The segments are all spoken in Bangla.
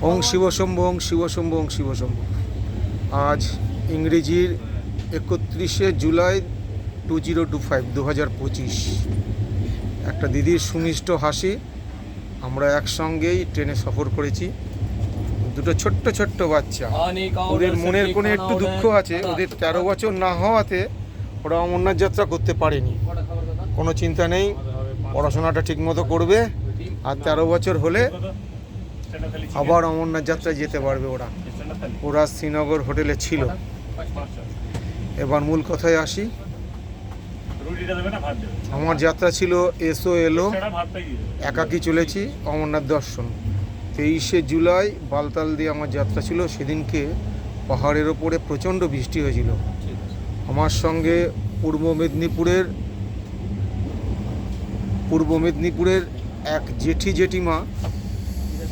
ওং শিব শম্ভু, ওং শিব শম্ভু, ওং শিব শম্ভু। আজ ইংরেজির 31শে জুলাই 2025 একটা দিদির সুমিষ্ট হাসি। আমরা একসঙ্গেই ট্রেনে সফর করেছি। দুটো ছোট্ট ছোট্ট বাচ্চা, ওদের মনের কোণে একটু দুঃখ আছে। ওদের 13 বছর না হওয়াতে ওরা অমরনাথ যাত্রা করতে পারেনি। কোনো চিন্তা নেই, পড়াশোনাটা ঠিকমতো করবে, আর 13 বছর হলে আবার অমরনাথ যাত্রায় যেতে পারবে। ওরা শ্রীনগর হোটেলে ছিল। এবার মূল কথায় আসি। আমার যাত্রা ছিল এসো এলো, একাকী চলেছি অমরনাথ দর্শন। 23শে জুলাই বালতাল দিয়ে আমার যাত্রা ছিল। সেদিনকে পাহাড়ের ওপরে প্রচণ্ড বৃষ্টি হয়েছিল। আমার সঙ্গে পূর্ব মেদিনীপুরের এক জেঠিমা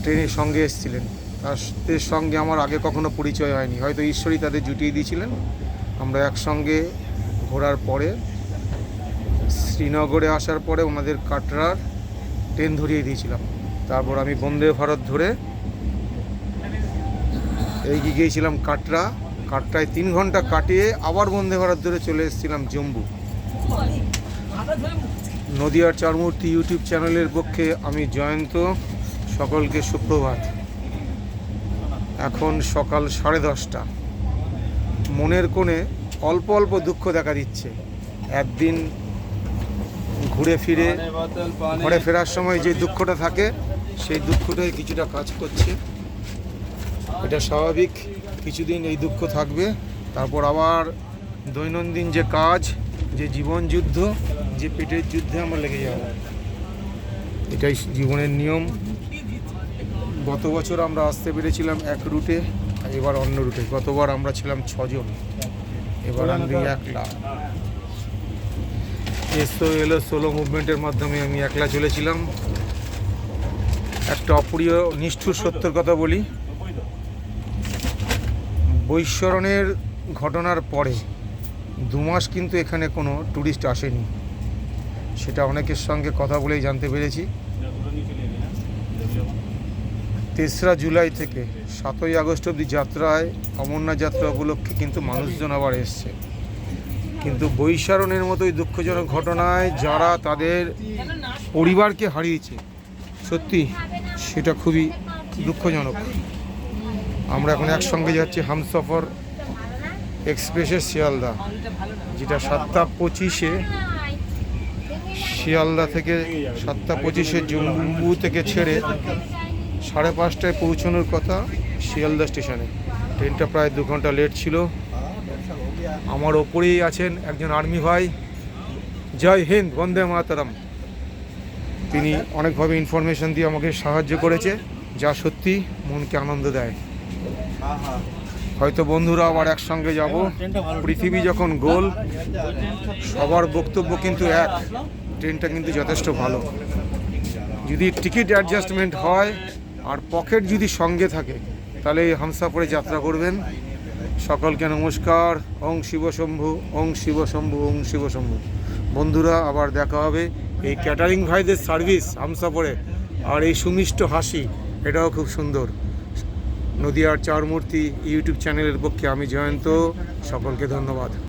ট্রেনের সঙ্গে এসেছিলেন। তাদের সঙ্গে আমার আগে কখনো পরিচয় হয়নি, হয়তো ঈশ্বরই তাদের জুটিয়ে দিয়েছিলেন। আমরা একসঙ্গে ঘোরার পরে শ্রীনগরে আসার পরে ওনাদের কাটরার ট্রেন ধরিয়ে দিয়েছিলাম। তারপর আমি বন্দে ভারত ধরে এগিয়ে গিয়েছিলাম কাটরায় 3 ঘন্টা কাটিয়ে আবার বন্দে ভারত ধরে চলে এসেছিলাম জম্মু। নদিয়ার চারমূর্তি ইউটিউব চ্যানেলের পক্ষে আমি জয়ন্ত, সকলকে সুপ্রভাত। এখন সকাল 10:30। মনের কোণে অল্প অল্প দুঃখ দেখা দিচ্ছে। একদিন ঘুরে ফিরে ঘরে ফেরার সময় যে দুঃখটা থাকে, সেই দুঃখটাই কিছুটা কাজ করছে। এটা স্বাভাবিক, কিছুদিন এই দুঃখ থাকবে। তারপর আবার দৈনন্দিন যে কাজ, যে জীবন যুদ্ধ, যে পেটের যুদ্ধে আমরা লেগে যাব। এটাই জীবনের নিয়ম। গত বছর আমরা আসতে পেরেছিলাম এক রুটে, এবার অন্য রুটে। গতবার আমরা ছিলাম 6 জন, এবার আমি একলা। এসো এলো সোলো মুভমেন্টের মাধ্যমে আমি একলা চলেছিলাম। একটা অপ্রিয় নিষ্ঠুর সত্যর কথা বলি। বৈশ্বরণের ঘটনার পরে 2 মাস কিন্তু এখানে কোনো ট্যুরিস্ট আসেনি। সেটা অনেকের সঙ্গে কথা বলেই জানতে পেরেছি। 3রা জুলাই থেকে 7ই আগস্ট অবধি যাত্রায়, অমরনাথ যাত্রা উপলক্ষে কিন্তু মানুষজন আবার এসছে। কিন্তু বৈশারণের মতোই দুঃখজনক ঘটনায় যারা তাদের পরিবারকে হারিয়েছে, সত্যি সেটা খুবই দুঃখজনক। আমরা এখন একসঙ্গে যাচ্ছি হামসফর এক্সপ্রেসের শিয়ালদা, যেটা 7:25-এ শিয়ালদা থেকে 7:25-এ জম্মু থেকে ছেড়ে 5:30টায় পৌঁছানোর কথা শিয়ালদা স্টেশনে। ট্রেনটা প্রায় 2 ঘন্টা লেট ছিল। আমার ওপরেই আছেন একজন আর্মি ভাই, জয় হিন্দ, বন্দে মাতরম। তিনি অনেকভাবে ইনফরমেশন দিয়ে আমাকে সাহায্য করেছে, যা সত্যি মনকে আনন্দ দেয়। হয়তো বন্ধুরা আবার একসঙ্গে যাব। পৃথিবী যখন গোল, সবার বক্তব্য কিন্তু এক। ট্রেনটা কিন্তু যথেষ্ট ভালো। যদি টিকিট অ্যাডজাস্টমেন্ট হয় আর পকেট যদি সঙ্গে থাকে, তাহলে এই হামসফরে যাত্রা করবেন। সকলকে নমস্কার। ওং শিব শম্ভু, ওং শিব শম্ভু, ওং শিব শম্ভু। বন্ধুরা আবার দেখা হবে। এই ক্যাটারিং ভাইদের সার্ভিস হামসফরে আর এই সুমিষ্ট হাসি, এটাও খুব সুন্দর। নদিয়ার চারমূর্তি ইউটিউব চ্যানেলের পক্ষে আমি জয়ন্ত, সকলকে ধন্যবাদ।